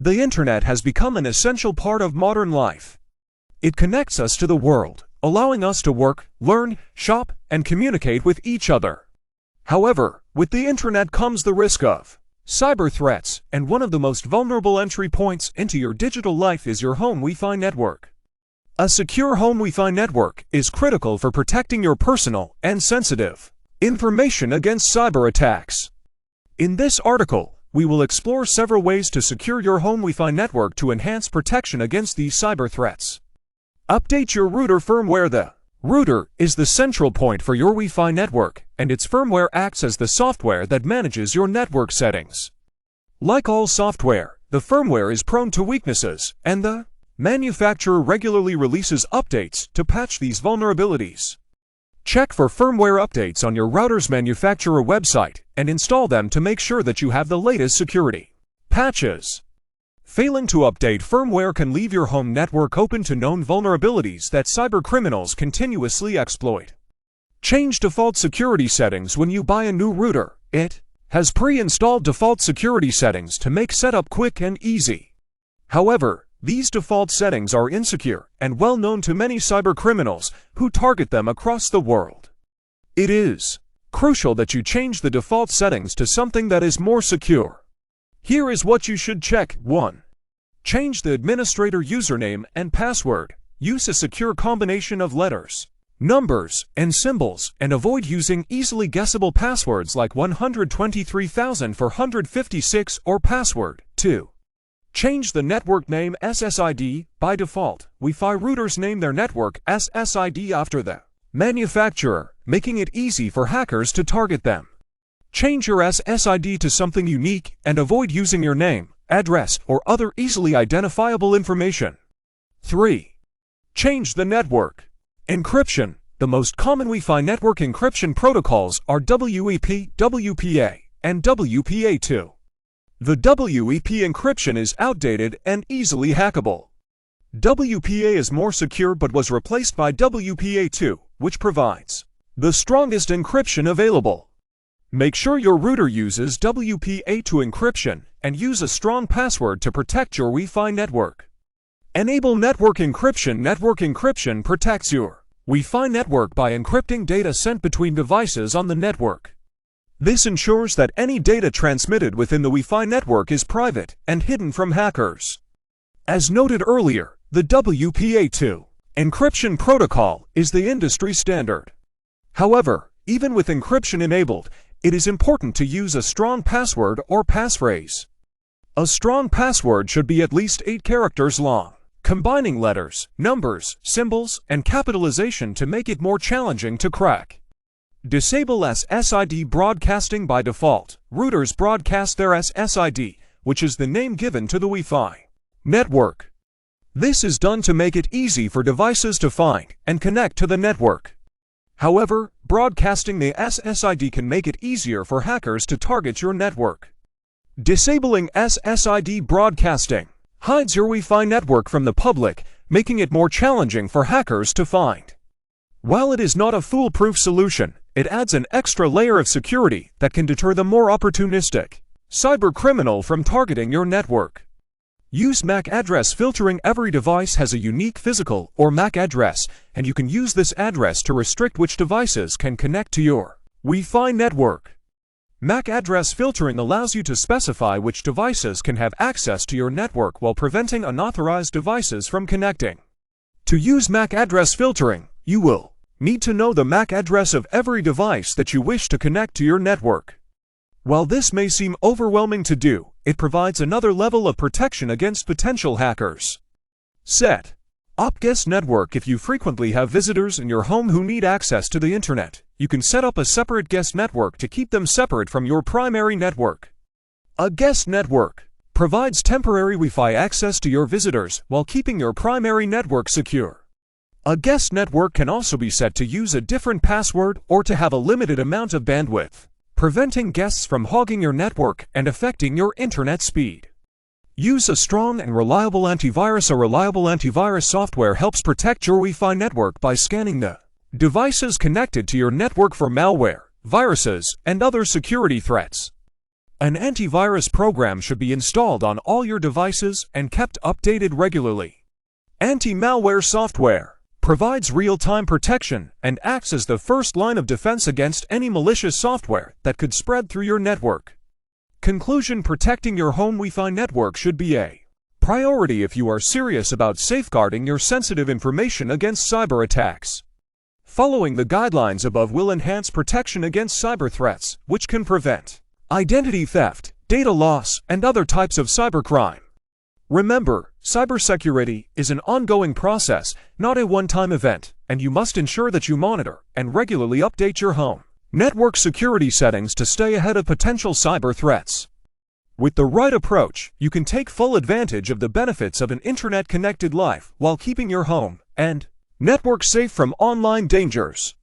The internet has become an essential part of modern life. It connects us to the world, allowing us to work, learn, shop, and communicate with each other. However, with the internet comes the risk of cyber threats, and one of the most vulnerable entry points into your digital life is your home Wi-Fi network. A secure home Wi-Fi network is critical for protecting your personal and sensitive information against cyber attacks. In this article, we will explore several ways to secure your home Wi-Fi network to enhance protection against these cyber threats. Update your router firmware. The router is the central point for your Wi-Fi network, and its firmware acts as the software that manages your network settings. Like all software, the firmware is prone to weaknesses, and the manufacturer regularly releases updates to patch these vulnerabilities. Check for firmware updates on your router's manufacturer website and install them to make sure that you have the latest security patches. Failing to update firmware can leave your home network open to known vulnerabilities that cybercriminals continuously exploit. Change default security settings when you buy a new router. It has pre-installed default security settings to make setup quick and easy. However, these default settings are insecure and well known to many cybercriminals who target them across the world. It is crucial that you change the default settings to something that is more secure. Here is what you should check. 1. Change the administrator username and password. Use a secure combination of letters, numbers, and symbols, and avoid using easily guessable passwords like 123,456 or password. 2. Change the network name SSID. By default, Wi-Fi routers name their network SSID after the manufacturer, making it easy for hackers to target them. Change your SSID to something unique and avoid using your name, address, or other easily identifiable information. 3. Change the network encryption. The most common Wi-Fi network encryption protocols are WEP, WPA, and WPA2. The WEP encryption is outdated and easily hackable. WPA is more secure but was replaced by WPA2, which provides the strongest encryption available. Make sure your router uses WPA2 encryption and use a strong password to protect your Wi-Fi network. Enable network encryption. Network encryption protects your Wi-Fi network by encrypting data sent between devices on the network. This ensures that any data transmitted within the Wi-Fi network is private and hidden from hackers. As noted earlier, the WPA2 encryption protocol is the industry standard. However, even with encryption enabled, it is important to use a strong password or passphrase. A strong password should be at least 8 characters long, combining letters, numbers, symbols, and capitalization to make it more challenging to crack. Disable SSID broadcasting. By default, routers broadcast their SSID, which is the name given to the Wi-Fi network. This is done to make it easy for devices to find and connect to the network. However, broadcasting the SSID can make it easier for hackers to target your network. Disabling SSID broadcasting hides your Wi-Fi network from the public, making it more challenging for hackers to find. While it is not a foolproof solution, it adds an extra layer of security that can deter the more opportunistic cybercriminal from targeting your network. Use MAC address filtering. Every device has a unique physical or MAC address, and you can use this address to restrict which devices can connect to your Wi-Fi network. MAC address filtering allows you to specify which devices can have access to your network while preventing unauthorized devices from connecting. To use MAC address filtering, you will need to know the MAC address of every device that you wish to connect to your network. While this may seem overwhelming to do, it provides another level of protection against potential hackers. Set up guest network. If you frequently have visitors in your home who need access to the internet, you can set up a separate guest network to keep them separate from your primary network. A guest network provides temporary Wi-Fi access to your visitors while keeping your primary network secure. A guest network can also be set to use a different password or to have a limited amount of bandwidth, preventing guests from hogging your network and affecting your internet speed. Use a strong and reliable antivirus. A reliable antivirus software helps protect your Wi-Fi network by scanning the devices connected to your network for malware, viruses, and other security threats. An antivirus program should be installed on all your devices and kept updated regularly. Anti-malware software provides real-time protection and acts as the first line of defense against any malicious software that could spread through your network. Conclusion: protecting your home Wi-Fi network should be a priority if you are serious about safeguarding your sensitive information against cyber attacks. Following the guidelines above will enhance protection against cyber threats, which can prevent identity theft, data loss, and other types of cybercrime. Remember, cybersecurity is an ongoing process, not a one-time event, and you must ensure that you monitor and regularly update your home network security settings to stay ahead of potential cyber threats. With the right approach, you can take full advantage of the benefits of an internet-connected life while keeping your home and network safe from online dangers.